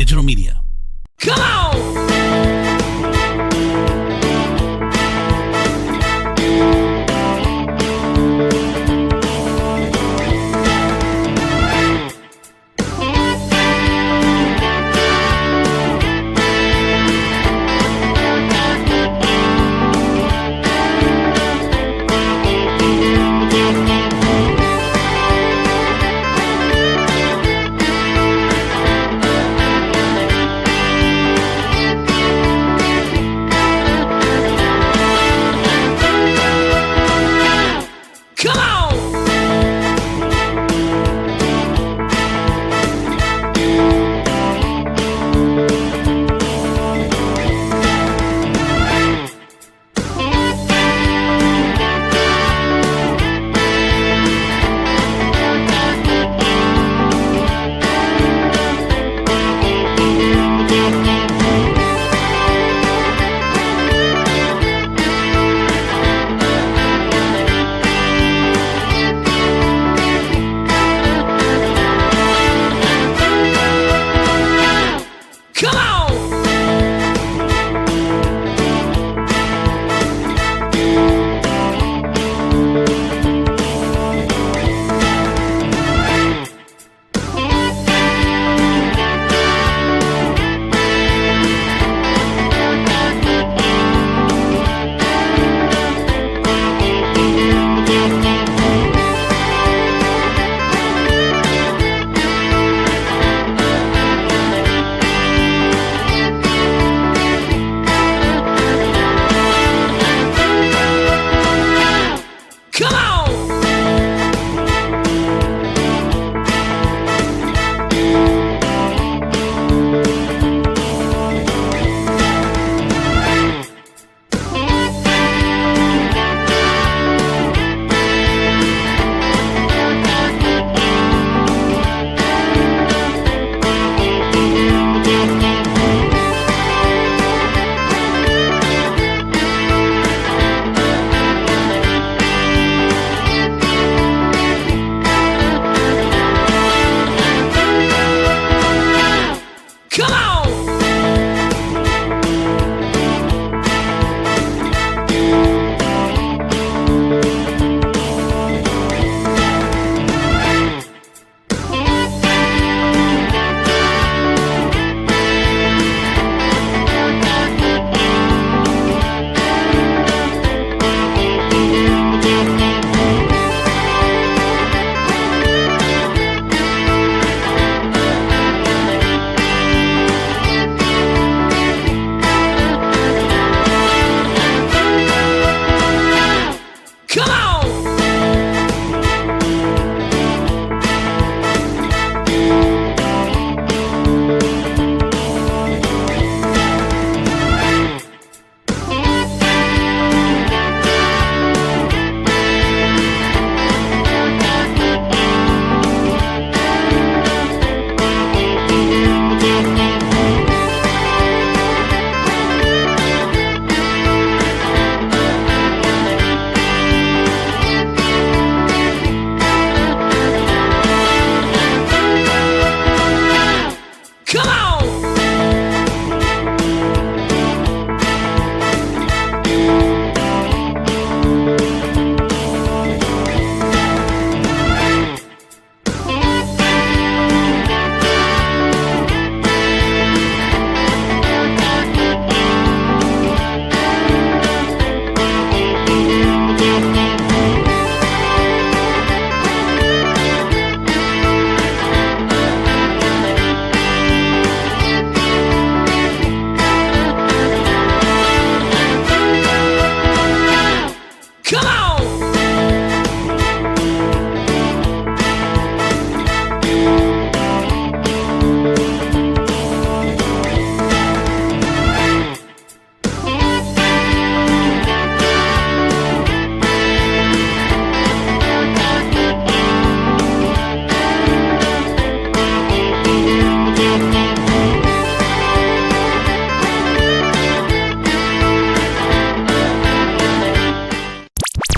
Digital Media. Come on!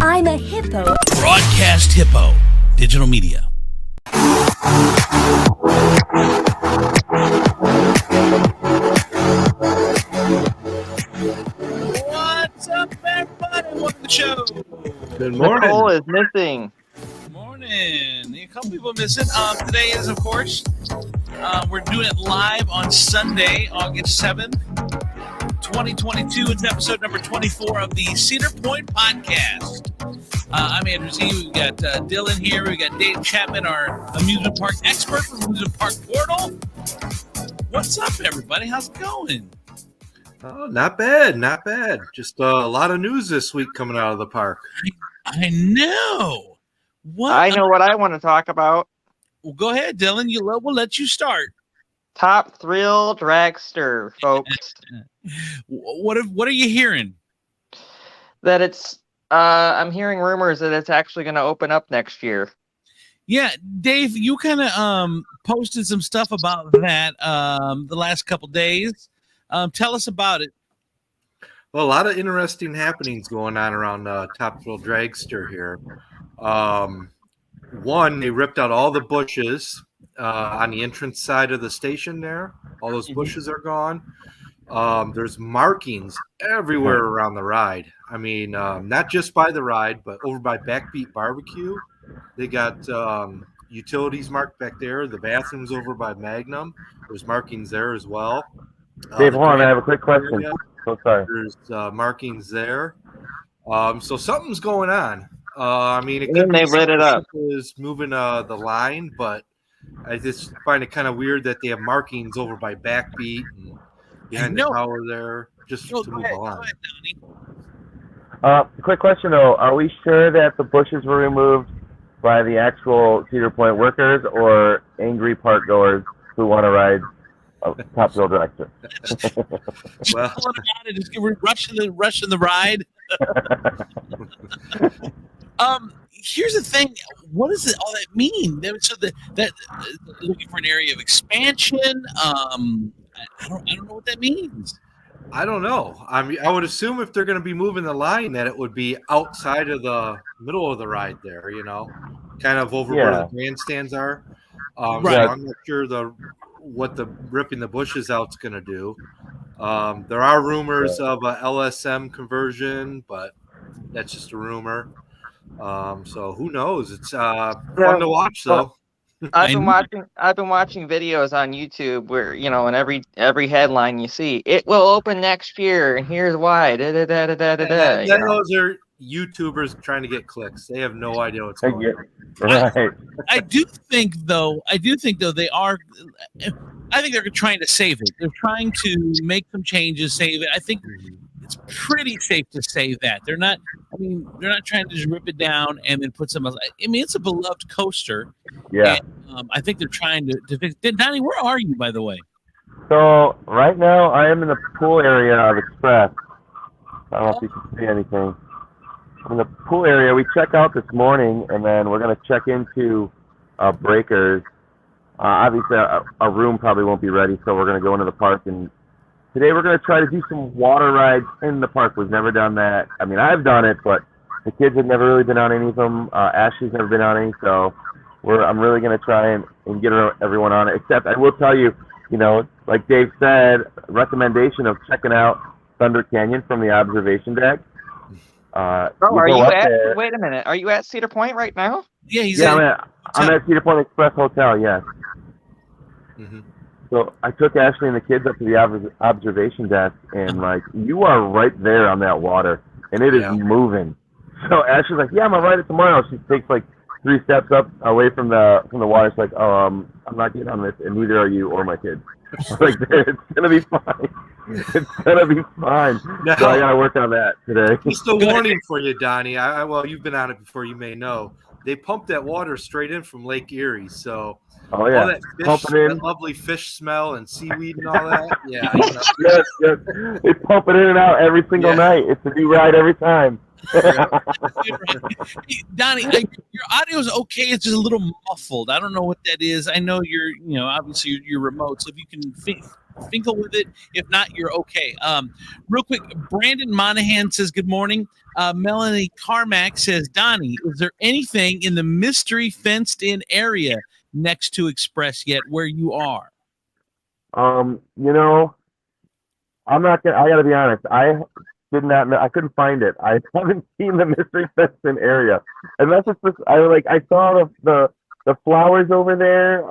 I'm a hippo. Broadcast Hippo. Digital Media. Good morning. Nicole is missing. Morning. A couple people missing. Today is, of course, we're doing it live on Sunday, August 7th, 2022. It's episode number 24 of the Cedar Point Podcast. I'm Andrew Z. We've got Dylan here. We've got Dave Chapman, our amusement park expert from Amusement Park Portal. What's up, everybody? How's it going? Oh, not bad, not bad. Just a lot of news this week coming out of the park. I know. I know what I want to talk about. Well, go ahead, Dylan. We'll let you start. Top Thrill Dragster, folks. What are you hearing? That it's I'm hearing rumors that it's actually going to open up next year. Yeah, Dave, you kind of posted some stuff about that the last couple days. Tell us about it. Well, a lot of interesting happenings going on around Top Thrill Dragster here. One, they ripped out all the bushes on the entrance side of the station there. All those bushes are gone. There's markings everywhere around the ride. I mean, not just by the ride, but over by Backbeat Barbecue. They got utilities marked back there. The bathrooms over by Magnum. There's markings there as well. Dave, hold on. I have a quick question. So sorry. There's markings there. So something's going on. I mean, it could they lit it up. Is moving the line, but I just find it kind of weird that they have markings over by Backbeat and behind the tower there, just to move the line. Quick question though: are we sure that the bushes were removed by the actual Cedar Point workers or angry park goers who want to ride Top Thrill Dragster? Well, just rushing the ride. Here's the thing. What does all that mean? So that looking for an area of expansion. I don't know what that means. I don't know. I mean, I would assume if they're going to be moving the line, that it would be outside of the middle of the ride there. You know, kind of over where the grandstands are. Right. So I'm not sure what the ripping the bushes out's going to do. There are rumors of a LSM conversion, but that's just a rumor. So who knows? It's fun to watch, though. I've been watching videos on YouTube where, you know, in every headline you see, it will open next year, and here's why. Those are YouTubers trying to get clicks. They have no idea what's going on. Right. I do think though they are. I think they're trying to save it. They're trying to make some changes, save it. I think it's pretty safe to say that they're not. I mean, they're not trying to just rip it down and then put some. I mean, it's a beloved coaster. Yeah. And, I think they're trying to fix. Donnie, where are you, by the way? So right now I am in the pool area of Express. I don't know if you can see anything. In the pool area, we check out this morning, and then we're going to check into breakers. Obviously, our room probably won't be ready, so we're going to go into the park. And today we're going to try to do some water rides in the park. We've never done that. I mean, I've done it, but the kids have never really been on any of them. Ashley's never been on any, so I'm really going to try and get everyone on it. Except I will tell you, you know, like Dave said, recommendation of checking out Thunder Canyon from the observation deck. Wait a minute. Are you at Cedar Point right now? Yeah, I'm at Cedar Point Express Hotel, yes. Mm-hmm. So I took Ashley and the kids up to the observation deck, and like, you are right there on that water, and it is moving. So Ashley's like, yeah, I'm gonna ride it tomorrow. She takes like 3 steps up away from the water. She's like, I'm not getting on this, and neither are you or my kids. I was like, it's gonna be fine. It's gonna be fine. No. So I gotta work on that today. Just a warning for you, Donnie. Well, you've been on it before, you may know. They pump that water straight in from Lake Erie, so all that fish, that lovely fish smell and seaweed and all that. Yeah, yes. They pump it in and out every single night. It's a new ride every time. Donnie, your audio is okay. It's just a little muffled. I don't know what that is. I know obviously you're remote, so if you can finkle with it. If not, you're okay. Real quick, Brandon Monahan says good morning. Melanie Carmack says, Donnie, is there anything in the mystery fenced-in area next to Express yet where you are? I'm not gonna. I gotta be honest. did not know. I couldn't find it. I haven't seen the mystery fencing area, and that's just I saw the flowers over there.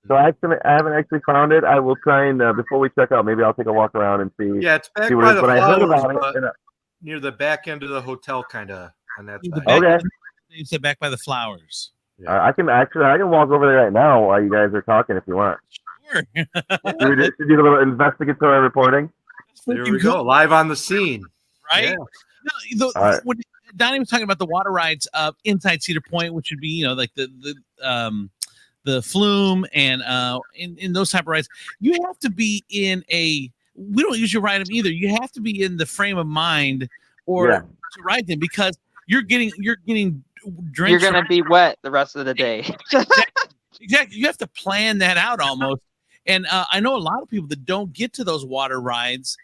So I haven't actually found it. I will try and before we check out, maybe I'll take a walk around and see. Yeah, it's back see what by it is. the But I heard flowers, about but it. near the back end of the hotel, kind of on that The side. back- Okay. You said back by the flowers. Yeah. I can walk over there right now while you guys are talking if you want. Sure. Should we do a little investigatory reporting? There we go, live on the scene. Right? Yeah. No, All right. when Donnie was talking about the water rides inside Cedar Point, which would be, like the flume and in those type of rides, you have to be we don't usually ride them either. You have to be in the frame of mind to ride them because you're getting drenched. You're gonna be wet the rest of the day. Exactly. You have to plan that out almost. And I know a lot of people that don't get to those water rides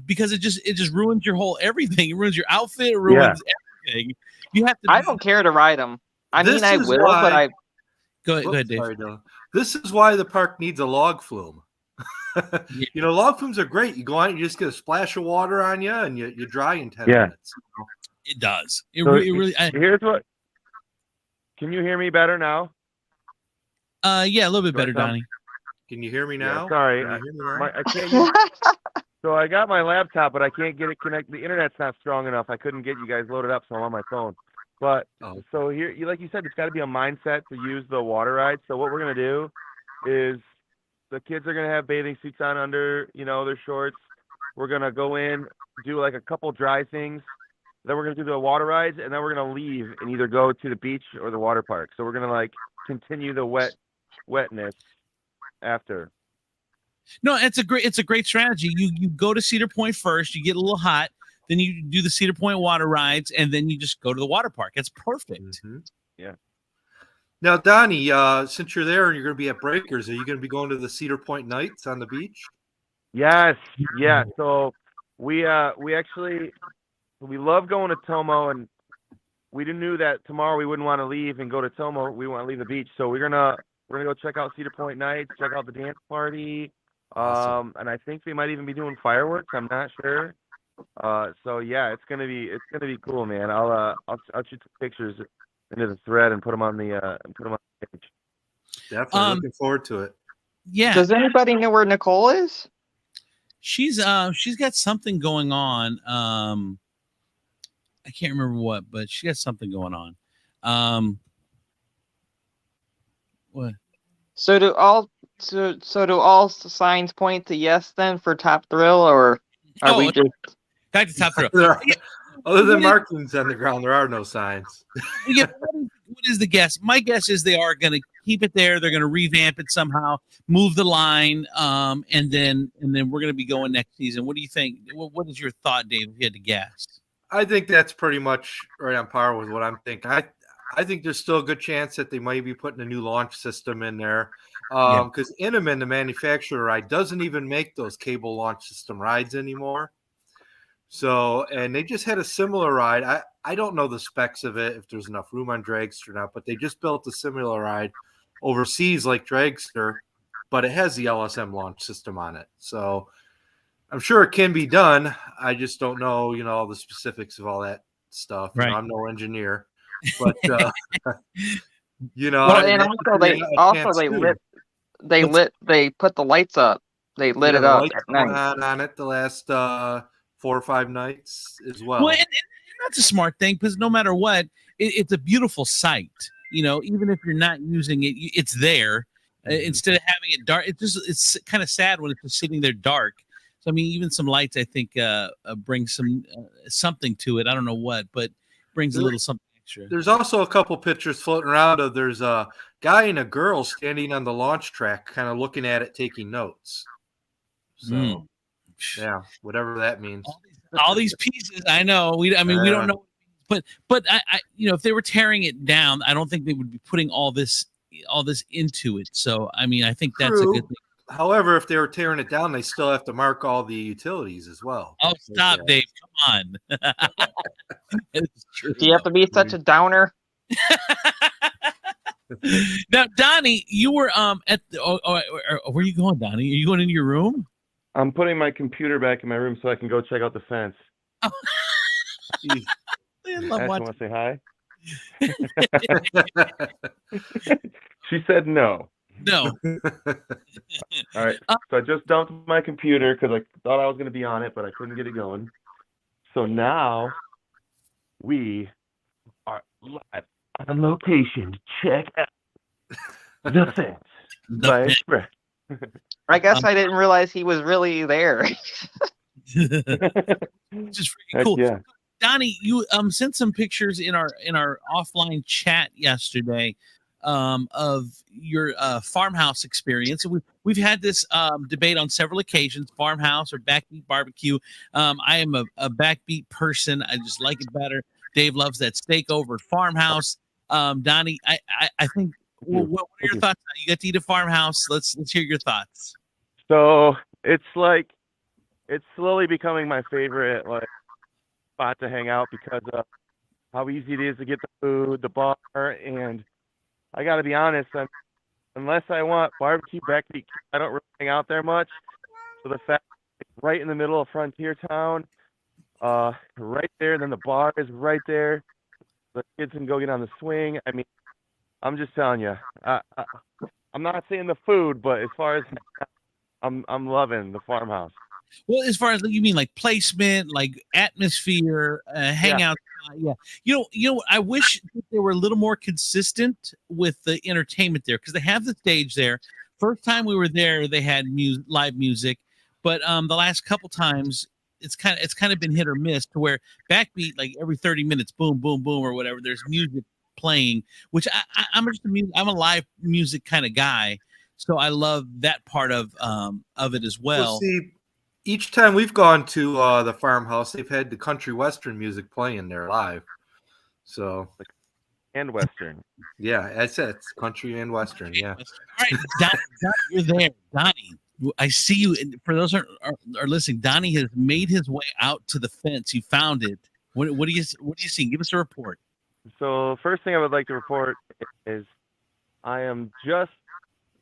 because it just ruins your whole everything. It ruins your outfit. It ruins everything. You have to. I don't care to ride them. I mean, I will, but I. Go ahead, Dave. Sorry, Dylan. This is why the park needs a log flume. Log flumes are great. You go on, you just get a splash of water on you, and you dry in 10 minutes. It does. It So really. Here's what. Can you hear me better now? Yeah, a little bit better, Tom? Donnie. Can you hear me now? Yeah, sorry, Can you hear me now? I can't. So I got my laptop, but I can't get it connected. The internet's not strong enough. I couldn't get you guys loaded up, so I'm on my phone. But so here, like you said, it's got to be a mindset to use the water ride. So what we're gonna do is the kids are gonna have bathing suits on under, their shorts. We're gonna go in, do like a couple dry things. Then we're gonna do the water rides, and then we're gonna leave and either go to the beach or the water park. So we're gonna continue the wetness after. No, it's a great strategy. You go to Cedar Point first, you get a little hot, then you do the Cedar Point water rides, and then you just go to the water park. It's perfect. Mm-hmm. Yeah. Now, Donnie, since you're there and you're going to be at Breakers, are you going to be going to the Cedar Point nights on the beach? Yes. Yeah. So we actually love going to Tomo, and we knew that tomorrow we wouldn't want to leave and go to Tomo. We want to leave the beach, so we're gonna go check out Cedar Point nights, check out the dance party. Awesome. And I think they might even be doing fireworks. I'm not sure. So yeah, it's gonna be cool, man. I'll shoot some pictures into the thread and put them on the page. Definitely looking forward to it. Yeah. Does anybody know where Nicole is? She's got something going on. I can't remember what, but she got something going on. What? So do all signs point to yes then for Top Thrill, or are we just back to Top Thrill? Other than markings on the ground, there are no signs. Yeah, what is the guess? My guess is they are going to keep it there. They're going to revamp it somehow, move the line, and then we're going to be going next season. What do you think? What is your thought, Dave? If you had to guess, I think that's pretty much right on par with what I'm thinking. I think there's still a good chance that they might be putting a new launch system in there. Because Intamin, the manufacturer ride, doesn't even make those cable launch system rides anymore. So, and they just had a similar ride. I don't know the specs of it, if there's enough room on Dragster or not, but they just built a similar ride overseas like Dragster, but it has the LSM launch system on it. So I'm sure it can be done. I just don't know, all the specifics of all that stuff. Right. I'm no engineer, but well, and they put the lights up. They lit it up at night. On it the last 4 or 5 nights as well. Well, and that's a smart thing because no matter what, it's a beautiful sight. Even if you're not using it, it's there. Instead of having it dark, it's kind of sad when it's just sitting there dark. So I mean, even some lights, I think, bring some something to it. I don't know what, but brings a little something extra. There's also a couple pictures floating around of there's a guy and a girl standing on the launch track, kind of looking at it, taking notes. So, yeah, whatever that means. All these pieces, I know. We don't know, but I if they were tearing it down, I don't think they would be putting all this into it. So, I mean, I think that's a good thing. However, if they were tearing it down, they still have to mark all the utilities as well. Oh, stop, Dave! Come on. Do you have to be such a downer? Now, Donnie, you were at where are you going, Donnie? Are you going into your room? I'm putting my computer back in my room so I can go check out the fence. He- I love Ash, you watching. want to say hi? She said no. No. All right. So I just dumped my computer because I thought I was going to be on it, but I couldn't get it going. So now we are live on location to check out the fence by The Express. I guess I didn't realize he was really there. Which is freaking Heck cool. yeah. Donnie, you sent some pictures in our offline chat yesterday of your farmhouse experience. We've had this debate on several occasions: farmhouse or backbeat barbecue. I am a backbeat person. I just like it better. Dave loves that steak over farmhouse. Donnie, I think. Well, what are your thoughts? You got to eat a farmhouse. Let's hear your thoughts. So it's slowly becoming my favorite spot to hang out because of how easy it is to get the food, the bar, and I got to be honest, unless I want barbecue backbeat, I don't really hang out there much. So the fact it's right in the middle of Frontier Town, right there, then the bar is right there. The kids can go get on the swing. I mean, I'm just telling you, I'm not saying the food, but as far as I'm loving the farmhouse. Well, as far as you mean, like placement, like atmosphere, hangout, yeah. You know, I wish that they were a little more consistent with the entertainment there because they have the stage there. First time we were there, they had live music, but the last couple times it's kind of been hit or miss to where backbeat like every 30 minutes, boom, boom, boom, or whatever. There's music playing, which I'm a live music kind of guy, so I love that part of it as well. See, each time we've gone to the farmhouse, they've had the country western music playing there live. So And Western. yeah, I said it's country and western. Yeah. All right, Donnie, you're there, Donnie. I see you. And for those who are listening, Donnie has made his way out to the fence. You found it. What do you see? Give us a report. So first thing I would like to report is I am just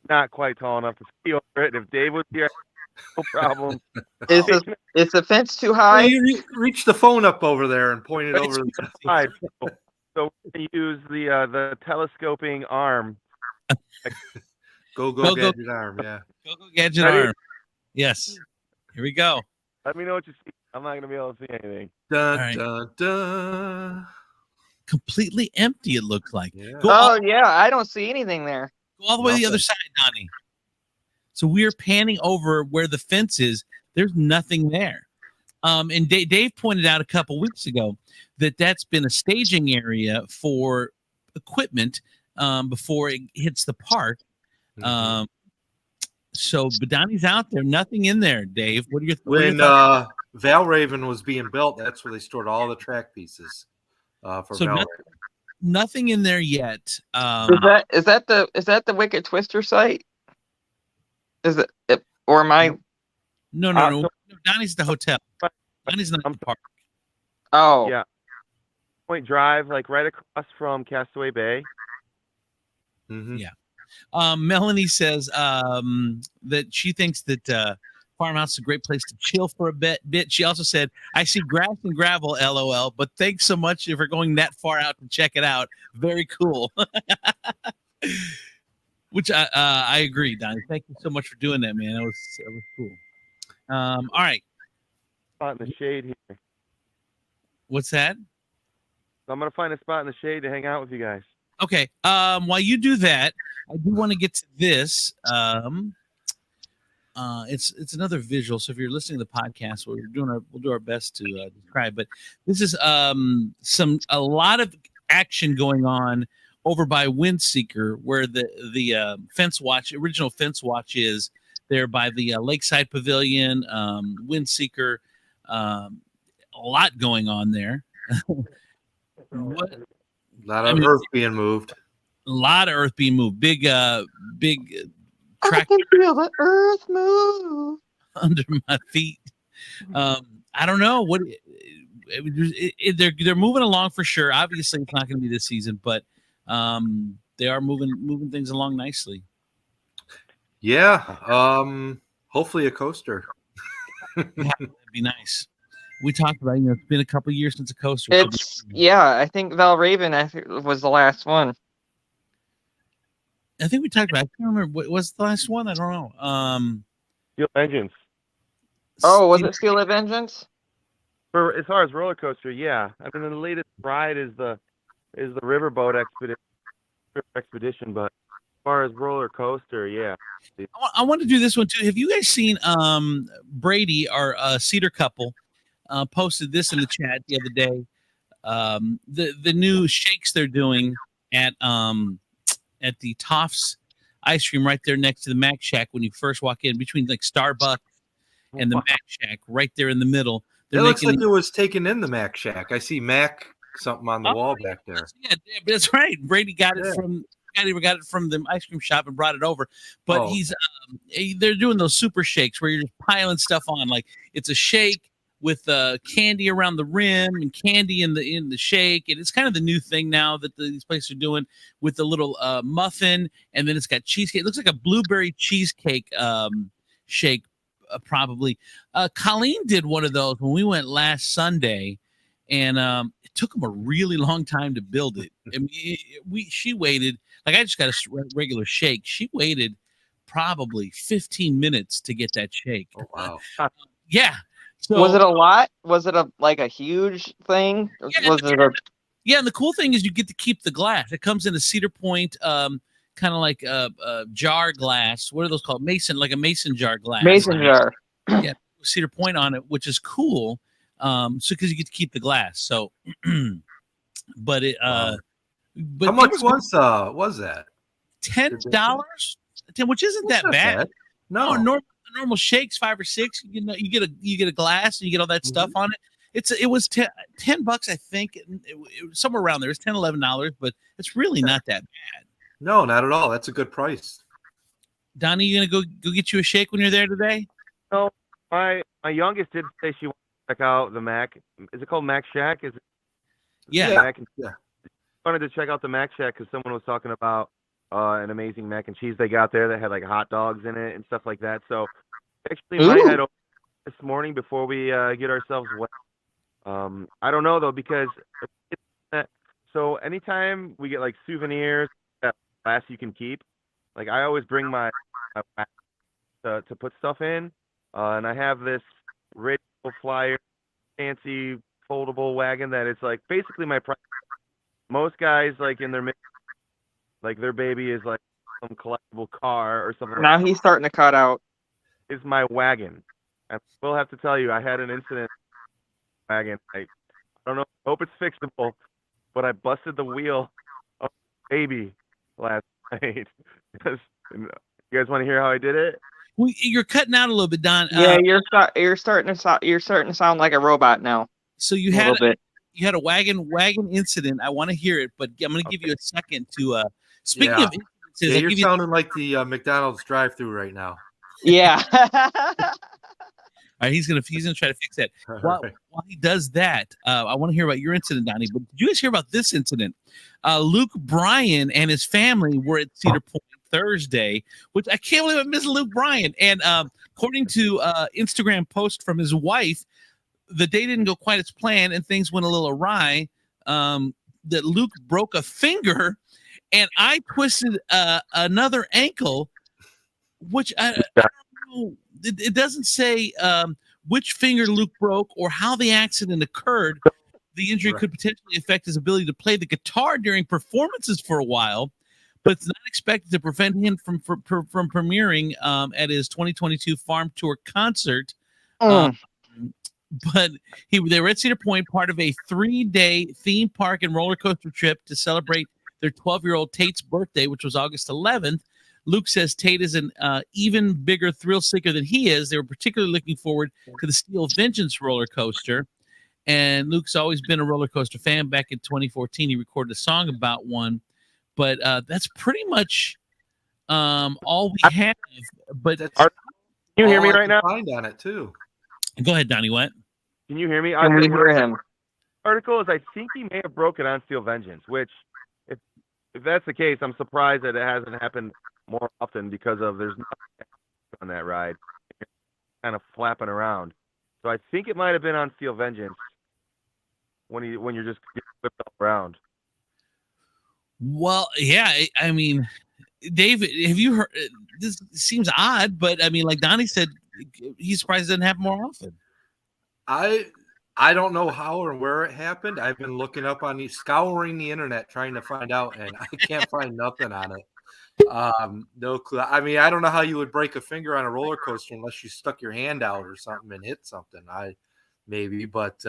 not quite tall enough to see over it. If Dave was here, no problem. Is the fence too high? You reach the phone up over there and point it over. Five. So we're going to use the telescoping arm. Go Go, gadget arm. Yeah. Go gadget Ready? arm. Yes. Here we go. Let me know what you see. I'm not going to be able to see anything. Dun, right. dun, dun. Completely empty. It looks like. Yeah. Go Oh yeah, I don't see anything there. all the way to the Nothing. other side, Donnie. So we're panning over where the fence is. There's nothing there. And Dave pointed out a couple weeks ago that that's been a staging area for equipment before it hits the park. Mhm. So, but Donnie's out there. Nothing in there, Dave. What are your When thoughts? Valraven was being built, that's where they stored all the track pieces for So Valraven. nothing in there yet. Is that the Wicked Twister site? Is it or am I? No. so- Donnie's at the hotel. Donnie's not at the park. Oh, Yeah. Point Drive, like right across from Castaway Bay. Mhm. Yeah. Melanie says that she thinks that farmhouse is a great place to chill for a bit. She also said, "I see grass and gravel, LOL." But thanks so much for going that far out to check it out. Very cool. Which I agree, Donnie. Thank you so much for doing that, man. That was cool. All right, Spot in the shade here. what's that? So I'm going to find a spot in the shade to hang out with you guys. Okay. While you do that, I do want to get to this. It's another visual. So if you're listening to the podcast, we'll do our best to describe. But this is a lot of action going on over by Windseeker, where the original fence watch is there by the Lakeside Pavilion. Windseeker, a lot going on there. What? A lot of earth being moved. A lot of earth being moved. Big I tractor can feel the earth move. under my feet. I don't know what they're moving along for sure. Obviously, it's not going to be this season, but they are moving things along nicely. Yeah. Hopefully a coaster. Yeah, that'd be nice. we talked about, it's been a couple of years since a coaster. I think Valraven was the last one. I think we talked about. I can't remember. What was the last one? I don't know. Steel Vengeance. Oh, was it Steel Vengeance? For as far as roller coaster, yeah. I mean, the latest ride is the Riverboat Expedition, but as far as roller coaster, yeah. I want to do this one too. Have you guys seen Brady, our Cedar couple, posted this in the chat the other day? The new shakes they're doing at the Toffs ice cream right there next to the Mac Shack when you first walk in, between like Starbucks and the Mac Shack, right there in the middle. It looks like it was taken in the Mac Shack. I see Mac something on the wall back there. Yeah, that's right. Brady got it from. Got it from the ice cream shop and brought it over. But they're doing those super shakes where you're just piling stuff on. Like it's a shake with candy around the rim and candy in the shake. And it's kind of the new thing now that these places are doing, with the little muffin, and then it's got cheesecake. It looks like a blueberry cheesecake shake, probably. Colleen did one of those when we went last Sunday, and it took them a really long time to build it. I mean, she waited. Like, I just got a regular shake. She waited probably 15 minutes to get that shake. Oh, wow. Yeah. So, was it a lot? Was it a huge thing? Yeah, and the cool thing is you get to keep the glass. It comes in a Cedar Point, kind of like a jar glass. What are those called? Like a mason jar glass. Mason jar. Yeah, Cedar Point on it, which is cool. So because you get to keep the glass. So, but it. But how much was that? $10, which isn't that bad. No, normal shakes $5 or $6. You get a glass and you get all that stuff on it. It was $10, I think. It was somewhere around there. It's $10-11, but it's really not that bad. No, not at all. That's a good price. Donnie, you gonna go get you a shake when you're there today? No, my youngest did say she wanted to check out the Mac. Is it called Mac Shack? Is it? Yeah. Yeah. Wanted to check out the Mac Shack because someone was talking about an amazing mac and cheese they got there that had like hot dogs in it and stuff like that. So actually, might head over this morning before we get ourselves wet. I don't know though, because so anytime we get like souvenirs that glass you can keep, like I always bring my to put stuff in, and I have this radio flyer fancy foldable wagon that is like basically my price. Most guys, like in their like their baby is like some collectible car or something. Now he's starting to cut out. Is my wagon. I will have to tell you, I had an incident. Wagon. I don't know. I hope it's fixable, but I busted the wheel of the baby last night. You guys want to hear how I did it? Well, you're cutting out a little bit, Don. Yeah, you're starting to sound like a robot now. So you had a wagon incident. I want to hear it, but I'm going to give you a second to. Speaking of incidences, you're sounding like the McDonald's drive-through right now. Yeah. All right, he's gonna try to fix that. While he does that, I want to hear about your incident, Donnie. But did you guys hear about this incident? Luke Bryan and his family were at Cedar Point Thursday, which I can't believe I missed Luke Bryan. And according to Instagram post from his wife, the day didn't go quite as planned, and things went a little awry. That Luke broke a finger, and I twisted another ankle, which I don't know. It doesn't say which finger Luke broke or how the accident occurred. The injury could potentially affect his ability to play the guitar during performances for a while, but it's not expected to prevent him from premiering at his 2022 Farm Tour concert. But they were at Cedar Point, part of a 3-day theme park and roller coaster trip to celebrate their 12-year-old Tate's birthday, which was August 11th. Luke says Tate is an even bigger thrill seeker than he is. They were particularly looking forward to the Steel Vengeance roller coaster. And Luke's always been a roller coaster fan. Back in 2014, he recorded a song about one. But that's pretty much all we have. But can you hear me right now? Find on it too. Go ahead, Donnie. What? Can you hear me? Can we hear him? Article is I think he may have broken on Steel Vengeance, which if that's the case, I'm surprised that it hasn't happened more often because of there's nothing on that ride. Kind of flapping around. So I think it might have been on Steel Vengeance when you're just getting whipped all around. Well, yeah. I mean, Dave, have you heard? This seems odd, but I mean, like Donnie said, he's surprised it doesn't happen more often. I don't know how or where it happened. I've been looking up on scouring the internet trying to find out, and I can't find nothing on it. No clue. I mean, I don't know how you would break a finger on a roller coaster unless you stuck your hand out or something and hit something. But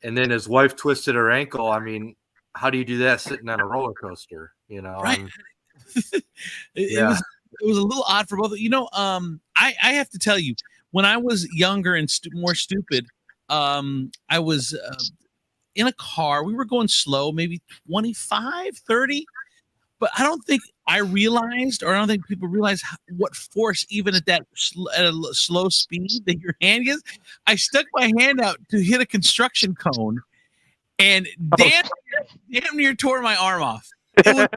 and then his wife twisted her ankle. I mean, how do you do that sitting on a roller coaster? You know, right? It was a little odd for both. You know, I have to tell you, when I was younger and more stupid, I was in a car. We were going slow, maybe 25, 30. But I don't think I realized, or I don't think people realize what force, even at that at a slow speed, that your hand gets. I stuck my hand out to hit a construction cone, and damn near tore my arm off. It was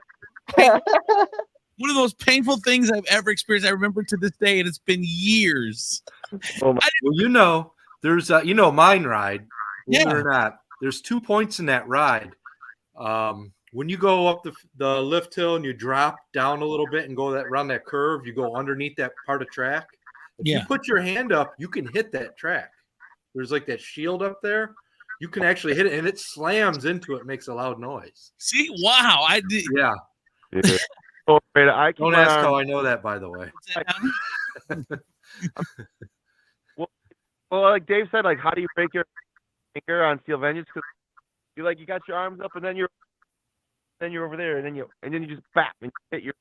one of those painful things I've ever experienced. I remember to this day, and it's been years. Well, you know, there's mine ride. Believe it Yeah. or not, there's 2 points in that ride. When you go up the lift hill and you drop down a little bit and go around that curve, you go underneath that part of track. If you put your hand up, you can hit that track. There's like that shield up there. You can actually hit it, and it slams into it, makes a loud noise. See, wow, I did. Yeah. Oh, wait, I Don't ask how I know that, by the way. Well, like Dave said, like, how do you break your finger on Steel Vengeance? Because you got your arms up, and then you're over there, and then you just bap and hit your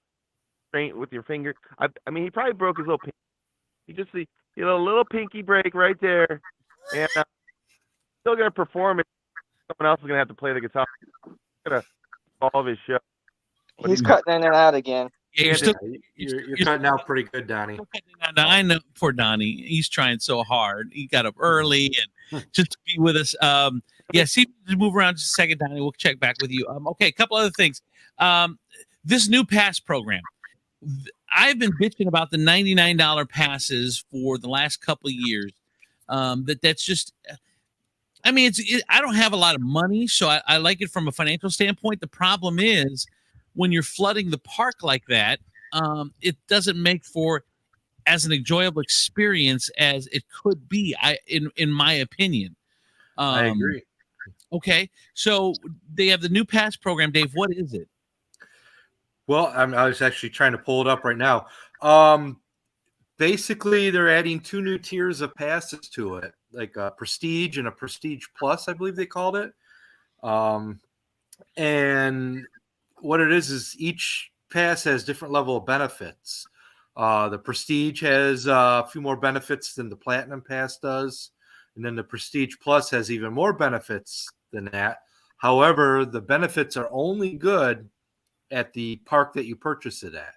straight with your finger. I mean, he probably broke his little pinky. You just see a little pinky break right there, and still gonna perform it. Someone else is gonna have to play the guitar. Gonna all of his show. He's cutting in and out again. Yeah, You're cutting out pretty good, Donnie. I know, poor Donnie. He's trying so hard. He got up early and just to be with us. See, just move around just a second, Donnie. We'll check back with you. Okay, a couple other things. This new pass program. I've been bitching about the $99 passes for the last couple of years. That's just. I mean, I don't have a lot of money, so I like it from a financial standpoint. The problem is, when you're flooding the park like that, it doesn't make for as an enjoyable experience as it could be. In my opinion. I agree. Okay, so they have the new pass program, Dave. What is it? Well, I was actually trying to pull it up right now. Basically, they're adding 2 new tiers of passes to it, like a Prestige and a Prestige Plus, I believe they called it. And what it is each pass has different level of benefits. The Prestige has a few more benefits than the Platinum Pass does. And then the Prestige Plus has even more benefits than that. However, the benefits are only good at the park that you purchase it at.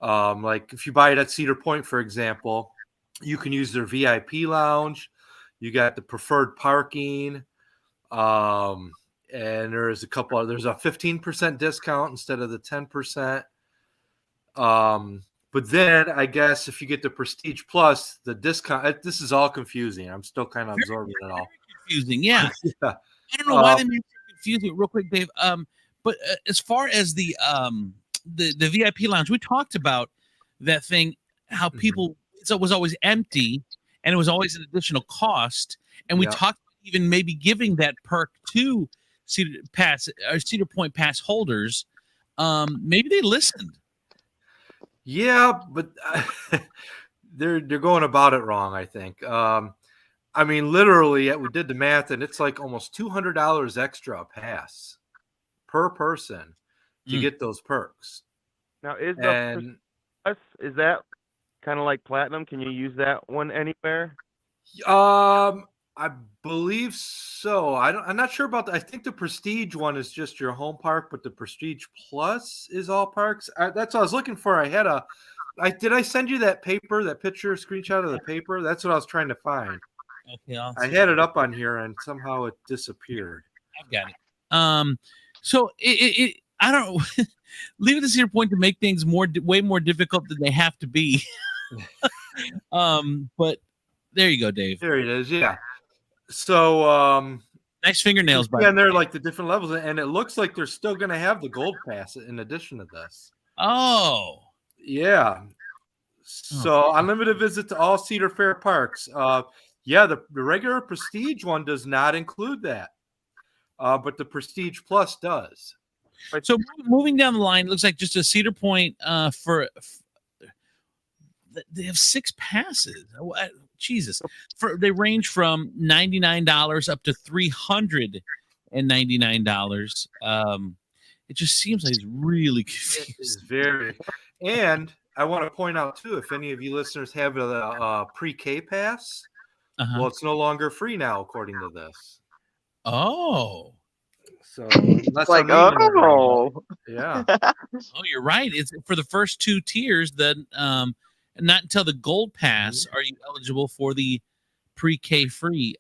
Like if you buy it at Cedar Point, for example, you can use their VIP lounge. You got the preferred parking. And there's a 15% discount instead of the 10%. But then I guess if you get the Prestige Plus, the discount, this is all confusing. I'm still kind of absorbing it all. Confusing, yeah. Yeah. I don't know why they make it confusing. Real quick, Dave. But as far as the VIP lounge, we talked about that thing, how people it was always empty and it was always an additional cost. And we talked about even maybe giving that perk to Cedar Point pass holders. Maybe they listened. Yeah, but they're going about it wrong, I think. I mean, literally, we did the math, and it's like almost $200 extra a pass per person to get those perks. Now, is that kind of like Platinum? Can you use that one anywhere? I believe so. I'm not sure about that. I think the Prestige one is just your home park, but the Prestige Plus is all parks. That's what I was looking for. Did I send you that screenshot of the paper? That's what I was trying to find. Okay, I had it up on here and somehow it disappeared. I've got it. So I don't leave it to Cedar Point to make things way more difficult than they have to be. But There you go, Dave. There it is. Yeah. So Nice fingernails, by and they're like the different levels, and it looks like they're still going to have the gold pass in addition to this. Oh. Yeah. So unlimited visit to all Cedar Fair parks. Yeah, the regular Prestige one does not include that, but the Prestige Plus does. So moving down the line, it looks like just a Cedar Point they have 6 passes. Jesus, they range from $99 up to $399. It just seems like it's really confusing. It's very, and I want to point out too, if any of you listeners have a pre-K pass, well, it's no longer free now, according to this. Oh. So It's like, oh, yeah. Oh, you're right. It's for the first 2 tiers. Then, not until the gold pass are you eligible for the pre-K free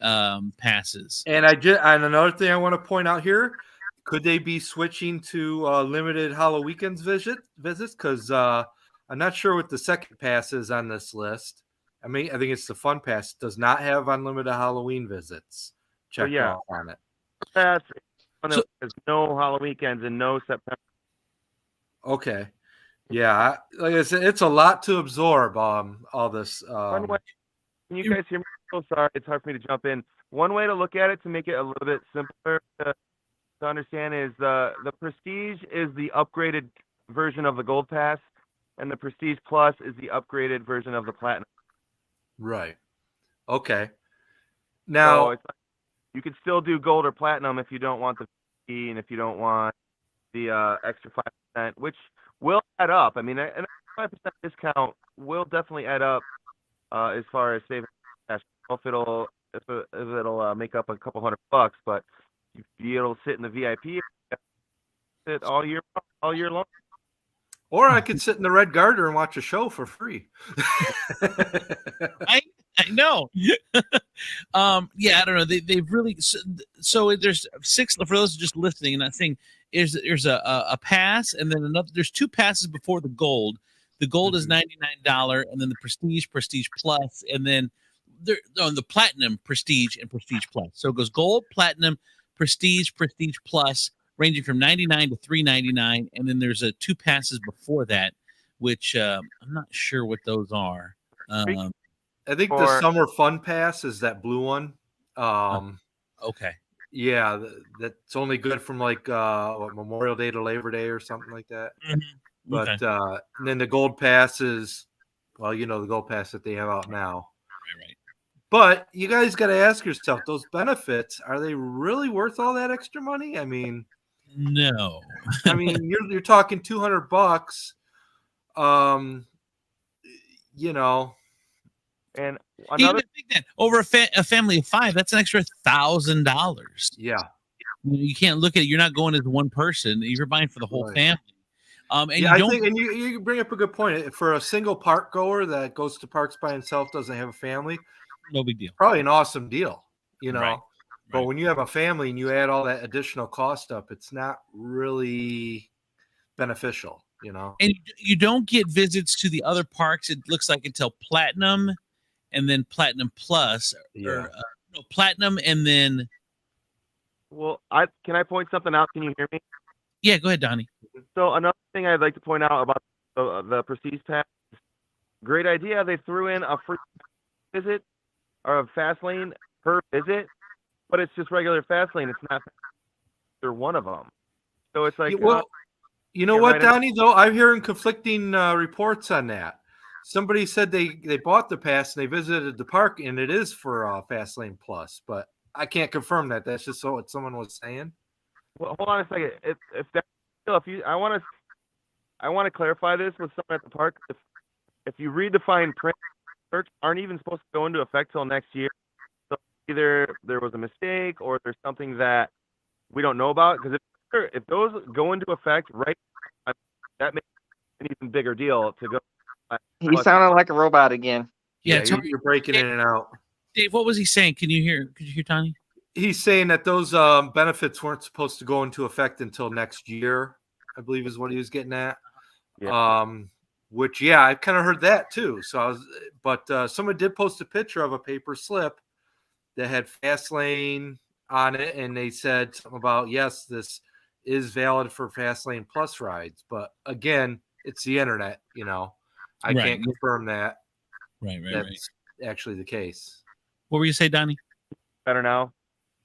passes. And another thing I want to point out here: could they be switching to limited Halloween visits? Because I'm not sure what the second pass is on this list. I think it's the Fun Pass. It does not have unlimited Halloween visits. Check off on it. Pass. There's no Halloween weekends and no September. Okay. Yeah, like I said, it's a lot to absorb. All this. One way, can you guys hear me? So sorry, it's hard for me to jump in. One way to look at it to make it a little bit simpler to understand is the Prestige is the upgraded version of the Gold Pass, and the Prestige Plus is the upgraded version of the Platinum. Right. Okay. Now so it's like you can still do Gold or Platinum if you don't want the fee and if you don't want the extra 5%, which will add up. I mean, an 5% discount will definitely add up as far as saving cash. I don't know if it'll make up a couple $100, but you'll be able to sit in the VIP sit all year long. Or I could sit in the Red Garter and watch a show for free. I know. Yeah, I don't know. They've really so there's 6 for those just listening and not saying there's a pass and then there's 2 passes before the gold. The gold is $99 and then the Prestige Plus, and then the Platinum, Prestige, and Prestige Plus. So it goes Gold, Platinum, Prestige Plus, ranging from $99 to $399, and then there's 2 passes before that, which I'm not sure what those are. I think the Summer Fun Pass is that blue one. Okay. Yeah, that's only good from like Memorial Day to Labor Day or something like that. Mm-hmm. But and then the Gold Pass is, well, the Gold Pass that they have out now. Right. But you guys got to ask yourself, those benefits, are they really worth all that extra money? I mean, no. I mean, you're talking $200. And another thing that over a family of 5, that's an extra $1,000. Yeah. You can't look at it. You're not going as one person. You're buying for the whole family. And you bring up a good point. For a single park goer that goes to parks by himself, doesn't have a family, no big deal. Probably an awesome deal, Right. But when you have a family and you add all that additional cost up, it's not really beneficial, And you don't get visits to the other parks. It looks like until Platinum, and then Platinum Plus, or Platinum, and then. Well, can I point something out? Can you hear me? Yeah, go ahead, Donnie. So another thing I'd like to point out about the Prestige Pass, great idea. They threw in a free visit or a fast lane per visit, but it's just regular fast lane. It's not one of them. So it's like, what, Donnie? Though I'm hearing conflicting reports on that. Somebody said they bought the pass and they visited the park, and it is for Fast Lane Plus, but I can't confirm that. That's just what someone was saying. Well, hold on a second. I want to clarify this with someone at the park. If you read the fine print, search aren't even supposed to go into effect till next year. So either there was a mistake or there's something that we don't know about. Because if those go into effect right, that makes an even bigger deal to go. He sounded like a robot again. Yeah, you're breaking in and out. Dave, what was he saying? Could you hear Tony? He's saying that those benefits weren't supposed to go into effect until next year, I believe is what he was getting at. Yeah. which, yeah, I kind of heard that too. So but someone did post a picture of a paper slip that had fast lane on it, and they said something about, yes, this is valid for fast lane plus rides. But again, it's the internet, I Right. can't confirm that. Right. That's actually the case. What were you say, Donnie? Better now?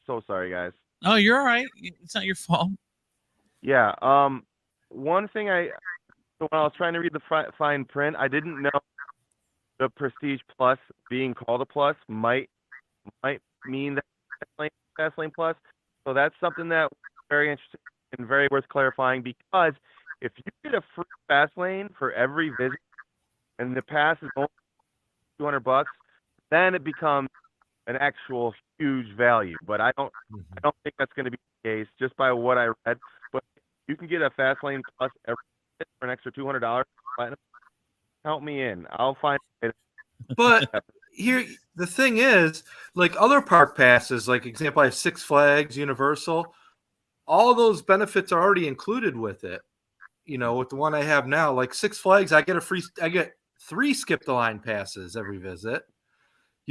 So sorry, guys. Oh, you're all right. It's not your fault. Yeah. One thing so when I was trying to read the fine print, I didn't know the Prestige Plus being called a plus might mean that Fast Lane Plus. So that's something that very interesting and very worth clarifying, because if you get a free Fast Lane for every visit and the pass is only $200, then it becomes an actual huge value. But I don't think that's going to be the case just by what I read. But you can get a Fast Lane Plus every visit for an extra $200. Count me in. I'll find it. But here, the thing is, like other park passes, like example, I have Six Flags, Universal, all those benefits are already included with it. With the one I have now, like Six Flags, I get 3 skip the line passes every visit.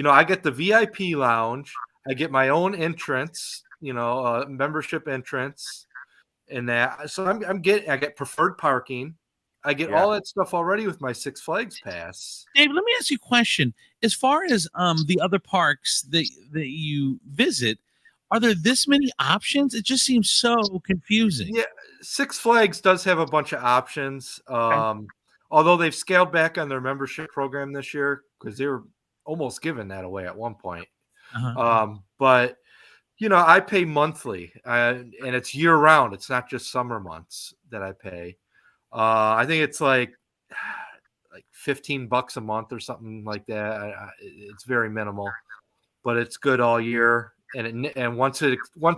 I get the VIP lounge, I get my own entrance, membership entrance, and that. So I get preferred parking. I get all that stuff already with my Six Flags pass. Dave, let me ask you a question. As far as the other parks that you visit, are there this many options? It just seems so confusing. Yeah, Six Flags does have a bunch of options. Although they've scaled back on their membership program this year because they were almost giving that away at one point. But I pay monthly, and it's year round. It's not just summer months that I pay. I think it's like $15 a month or something like that. It's very minimal, but it's good all year. And once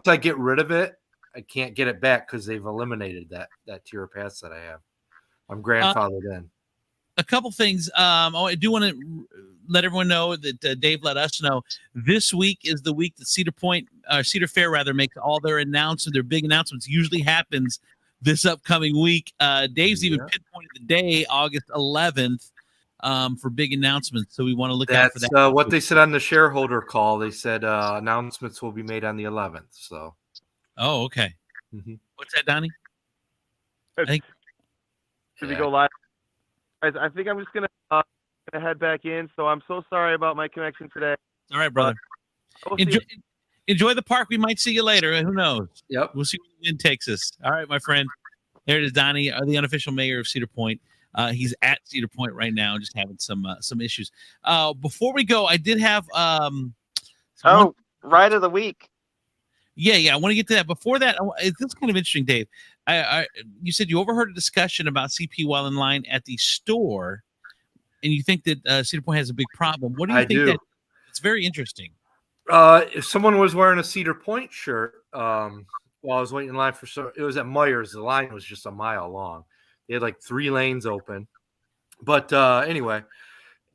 I get rid of it, I can't get it back because they've eliminated that tier pass that I have. I'm grandfathered in. A couple things. I do want to let everyone know that Dave let us know this week is the week that Cedar Fair rather makes all their announcements. Their big announcements usually happens this upcoming week. Dave's even pinpointed the day, August 11th, for big announcements. So we want to look out for that. That's what they said on the shareholder call. They said announcements will be made on the 11th. So. Oh, okay. Mm-hmm. What's that, Donnie? Should we go live? I think I'm just gonna head back in. So I'm so sorry about my connection today. All right, brother. Enjoy the park. We might see you later. Who knows? Yep. We'll see where the wind takes us. All right, my friend. There it is, Donnie, the unofficial mayor of Cedar Point. He's at Cedar Point right now, just having some issues. Before we go, I did have ride of the week. Yeah. I want to get to that. Before that, this is kind of interesting, Dave. You said you overheard a discussion about CP while in line at the store, and you think that Cedar Point has a big problem. What do you think? It's very interesting. If someone was wearing a Cedar Point shirt while I was waiting in line it was at Myers. The line was just a mile long. They had like 3 lanes open. But anyway,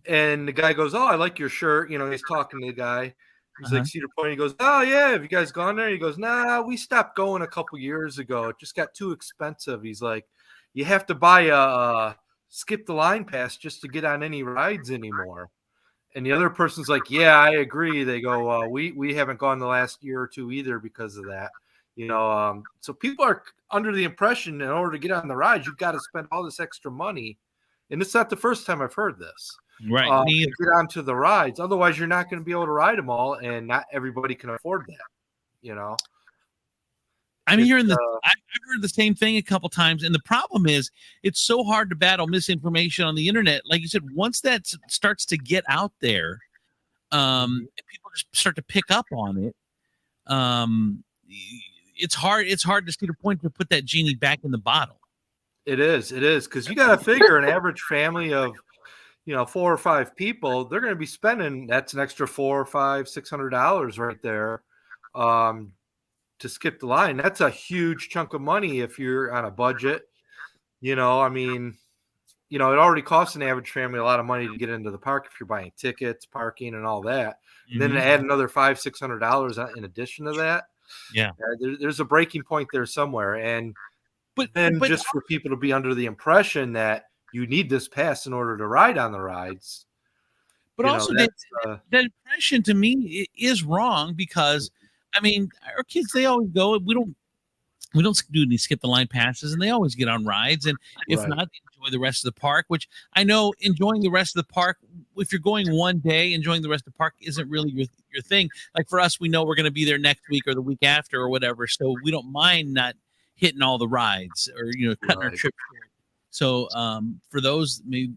and the guy goes, "Oh, I like your shirt." He's talking to the guy. He's like, Cedar Point. He goes, "Oh, yeah. Have you guys gone there?" He goes, "Nah, we stopped going a couple years ago. It just got too expensive." He's like, "You have to buy a skip the line pass just to get on any rides anymore." And the other person's like, "Yeah, I agree." They go, we haven't gone the last year or two either because of that. So people are under the impression in order to get on the rides, you've got to spend all this extra money. And it's not the first time I've heard this. Right. To get onto the rides. Otherwise, you're not going to be able to ride them all, and not everybody can afford that. I'm hearing I've heard the same thing a couple times, and the problem is it's so hard to battle misinformation on the internet. Like you said, once that starts to get out there, and people just start to pick up on it, it's hard to see the point to put that genie back in the bottle. It is because you got to figure an average family of 4 or 5 people, they're going to be spending, that's an extra $400 or $600 right there to skip the line. That's a huge chunk of money if you're on a budget. It already costs an average family a lot of money to get into the park if you're buying tickets, parking, and all that. And then add another $500-$600 in addition to that. Yeah, there's a breaking point there somewhere. But just for people to be under the impression that you need this pass in order to ride on the rides. But You know, also, that's, that impression to me is wrong because, I mean, our kids, they always go. We don't do any skip the line passes, and they always get on rides. And if Right. not, they enjoy the rest of the park. Which I know enjoying the rest of the park. If you're going one day, enjoying the rest of the park isn't really your thing. Like for us, we know we're going to be there next week or the week after or whatever, so we don't mind not hitting all the rides or cutting our Right. trip short. So for those, maybe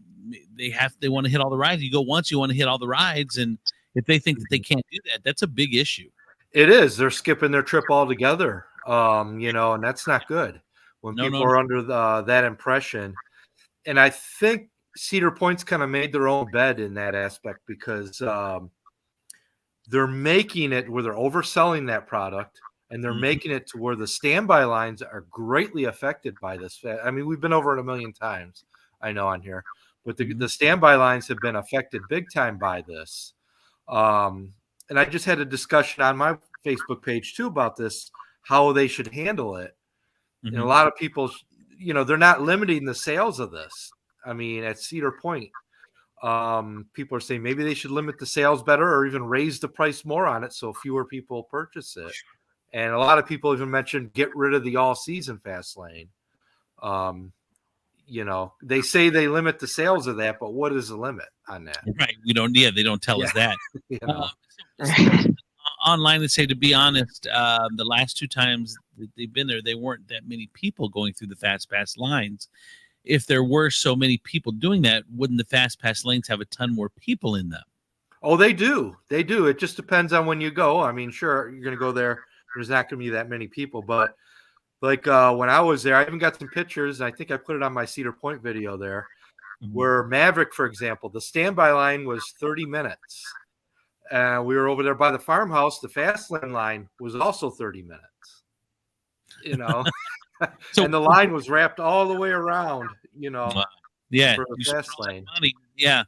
they want to hit all the rides. You go once, you want to hit all the rides, and if they think that they can't do that, that's a big issue. It is. They're skipping their trip altogether. And that's not good when No, people no, are under that impression. And I think Cedar Point's kind of made their own bed in that aspect because they're making it where they're overselling that product, and they're Mhm. making it to where the standby lines are greatly affected by this. I mean, we've been over it a million times, I know, on here, but the standby lines have been affected big time by this. And I just had a discussion on my Facebook page too about this, how they should handle it. And a lot of people, they're not limiting the sales of this. I mean, at Cedar Point, people are saying maybe they should limit the sales better or even raise the price more on it so fewer people purchase it. And a lot of people even mentioned get rid of the all season fast lane. They say they limit the sales of that, but what is the limit on that? Right. We don't. Yeah, they don't tell us that. Online, they say, to be honest, the last two times that they've been there, they weren't that many people going through the fast pass lines. If there were so many people doing that, wouldn't the fast pass lanes have a ton more people in them? Oh, they do. They do. It just depends on when you go. I mean, sure, you're going to go there. There's not going to be that many people, but like when I was there, I even got some pictures. And I think I put it on my Cedar Point video there, where Maverick, for example, the standby line was 30 minutes. We were over there by the farmhouse. The fast lane line was also 30 minutes. So, and the line was wrapped all the way around. Yeah, for the fast lane. Money. Yeah,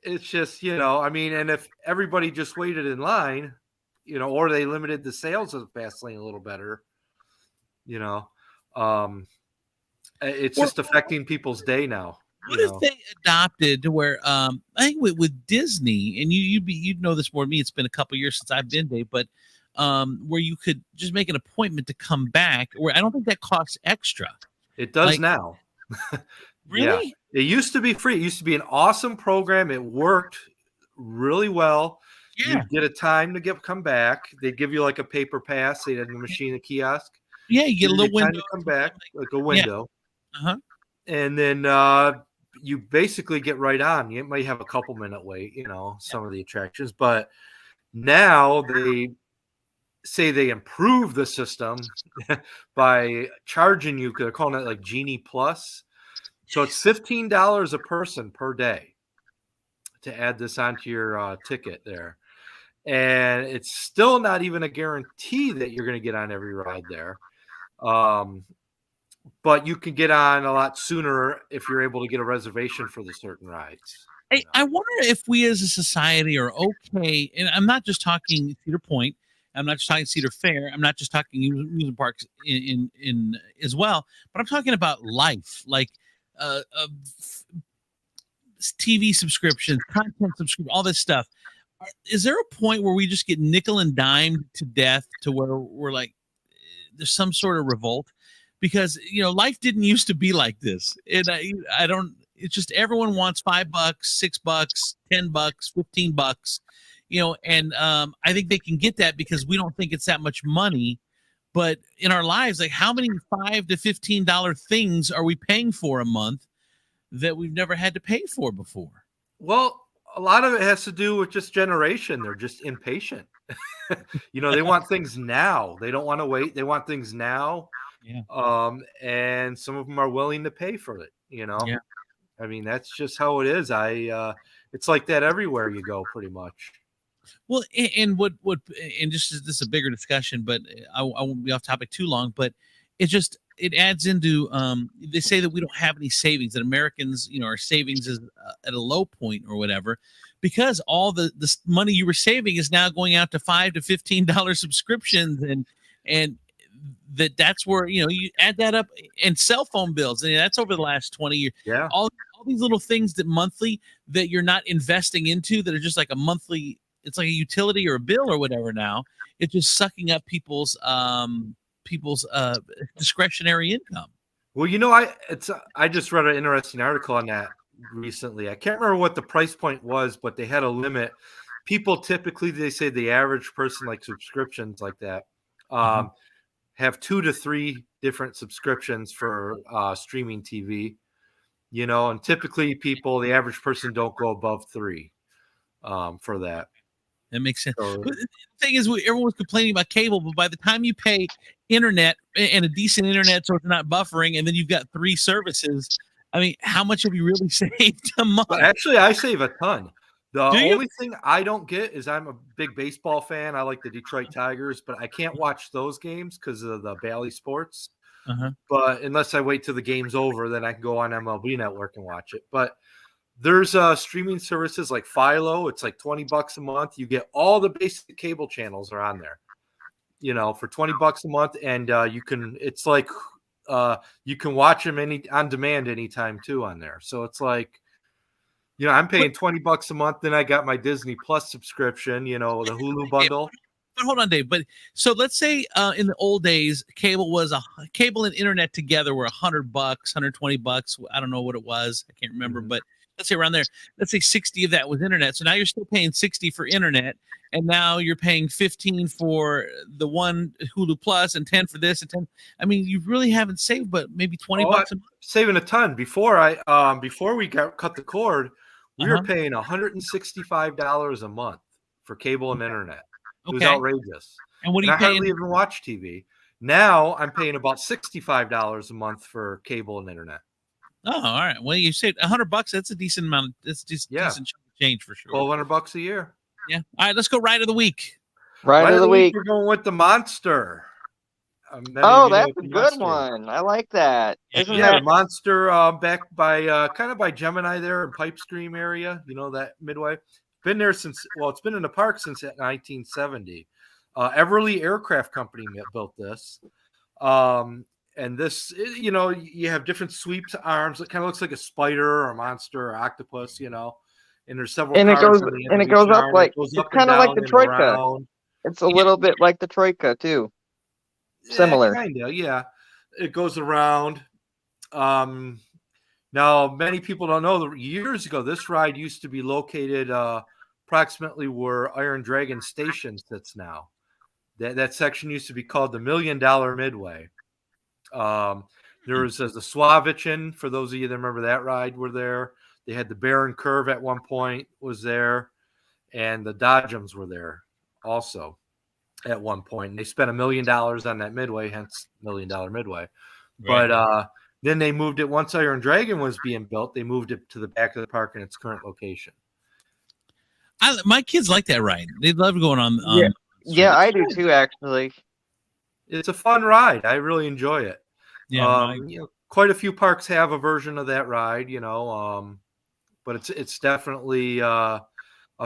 it's just I mean, and if everybody just waited in line, or they limited the sales of the fast lane a little better, it's just affecting people's day now. What if they adopted to where I think with Disney, and you'd know this more than me. It's been a couple years since I've been there, but where you could just make an appointment to come back. Where I don't think that costs extra. It does now. Really? Yeah. It used to be free. It used to be an awesome program. It worked really well. Yeah. You get a time to come back. They'd give you like a paper pass. They had a machine, a kiosk. Yeah, you get a little window to come back, like a window. Yeah. And then you basically get right on. You might have a couple minute wait, some of the attractions, but now they say they improve the system by charging you. They're calling it like Genie Plus. So it's $15 a person per day to add this onto your ticket there. And it's still not even a guarantee that you're going to get on every ride there. But you can get on a lot sooner if you're able to get a reservation for the certain rides. I wonder if we as a society are okay, and I'm not just talking Cedar Point, I'm not just talking Cedar Fair, I'm not just talking amusement parks in as well, but I'm talking about life, like TV subscriptions, content subscription, all this stuff. Is there a point where we just get nickel and dimed to death to where we're like, there's some sort of revolt? Because life didn't used to be like this, and I don't. It's just everyone wants $5, $6, $10, $15, and I think they can get that because we don't think it's that much money. But in our lives, like how many $5 to $15 things are we paying for a month that we've never had to pay for before? Well, a lot of it has to do with just generation. They're just impatient. They want things now. They don't want to wait. They want things now. Yeah. And some of them are willing to pay for it. Yeah. I mean, that's just how it is. It's like that everywhere you go, pretty much. Well, and and just this is a bigger discussion, but I won't be off topic too long. But it adds into they say that we don't have any savings, that Americans, our savings is at a low point or whatever, because all the money you were saving is now going out to $5 to $15 subscriptions, and that's where, you add that up, and cell phone bills, and that's over the last 20 years. Yeah. All these little things that monthly that you're not investing into, that are just like a monthly, it's like a utility or a bill or whatever. Now it's just sucking up people's discretionary income. Well, I just read an interesting article on that recently. I can't remember what the price point was, but they had a limit. People typically, they say the average person, like subscriptions like that, have 2 to 3 different subscriptions for streaming TV, and typically the average person don't go above 3 for that. That makes sense. So, But the thing is, everyone's complaining about cable, but by the time you pay internet and a decent internet so it's not buffering, and then you've got 3 services, I mean, how much have you really saved a month? but actually, I save a ton. The Do you? only thing I don't get is I'm a big baseball fan. I like the Detroit Tigers, but I can't watch those games because of the Bally Sports. But unless I wait till the game's over, then I can go on MLB Network and watch it. But there's streaming services like Philo. It's like $20 a month. You get all the basic cable channels are on there, for $20 a month. And you can watch them on demand anytime too on there. So it's like, I'm paying $20 a month. Then I got my Disney Plus subscription, the Hulu bundle. But hold on, Dave. But so let's say in the old days, cable and internet together were $100, $120. I don't know what it was. I can't remember, but let's say around there. Let's say 60 of that was internet. So now you're still paying 60 for internet, and now you're paying 15 for the one Hulu Plus and 10 for this and 10. I mean, you really haven't saved, but maybe $20 a month. Saving a ton. Before we cut the cord, we were paying $165 a month for cable and internet. It was outrageous. And what are you paying? I hardly even watch TV. Now I'm paying about $65 a month for cable and internet. Oh, all right. Well, you saved $100. That's a decent amount. That's just decent change for sure. $1,200 a year. Yeah. All right. Let's go ride of the week. Ride of the week. We're going with the Monster. That's a good one. I like that. The Monster back by kind of by Gemini there in Pipe Stream area. That Midway. Been there it's been in the park since 1970. Everly Aircraft Company built this. And this, you have different sweeps arms. It kind of looks like a spider or a monster or octopus, and there's several. And it goes up like it's kind of like the Troika. It's a little bit like the Troika too. Similar. Kind of, yeah. It goes around. Now, many people don't know that years ago, this ride used to be located approximately where Iron Dragon Station sits now. That section used to be called the $1 Million Midway. There was the Suavichin, for those of you that remember that ride, were there. They had the Baron Curve at one point was there, and the Dodgems were there also at one point. And they spent $1 million on that Midway, hence $1 Million Midway. Right. But then they moved it, once Iron Dragon was being built, they moved it to the back of the park in its current location. My kids like that ride. They love going on. Yeah, I do too, actually. It's a fun ride. I really enjoy it. Yeah, quite a few parks have a version of that ride, but it's definitely a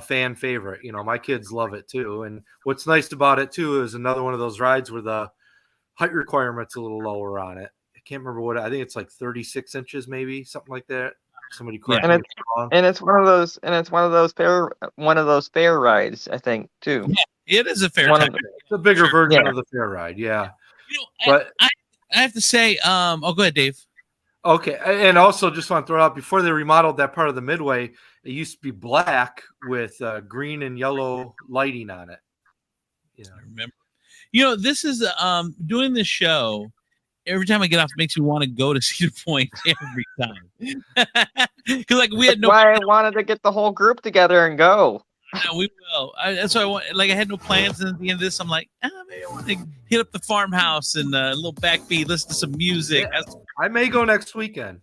fan favorite. My kids love it too. And what's nice about it too is another one of those rides where the height requirement's a little lower on it. I can't remember I think it's like 36 inches, maybe something like that. Somebody correct me. And it's one of those fair rides, I think, too. Yeah, it is a fair ride. It's a bigger version of the fair ride, yeah. But I have to say, go ahead, Dave. Okay, and also just want to throw out, before they remodeled that part of the Midway, it used to be black with green and yellow lighting on it. I remember. This is doing this show. Every time I get off, it makes me want to go to Cedar Point every time. Because we had why I wanted to get the whole group together and go. Yeah, we will. That's why I had no plans. And at the end of this, I'm like, maybe I want to hit up the farmhouse and a little backbeat, listen to some music. Yeah, I may go next weekend.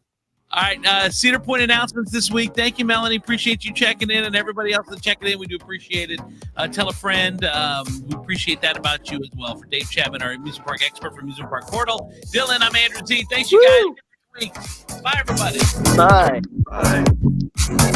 All right, Cedar Point announcements this week. Thank you, Melanie. Appreciate you checking in, and everybody else that's checking in. We do appreciate it. Tell a friend. We appreciate that about you as well. For Dave Chapman, our amusement park expert from Amusement Park Portal. Dylan, I'm Andrew T. Thanks, you guys. Bye, everybody. Bye. Bye.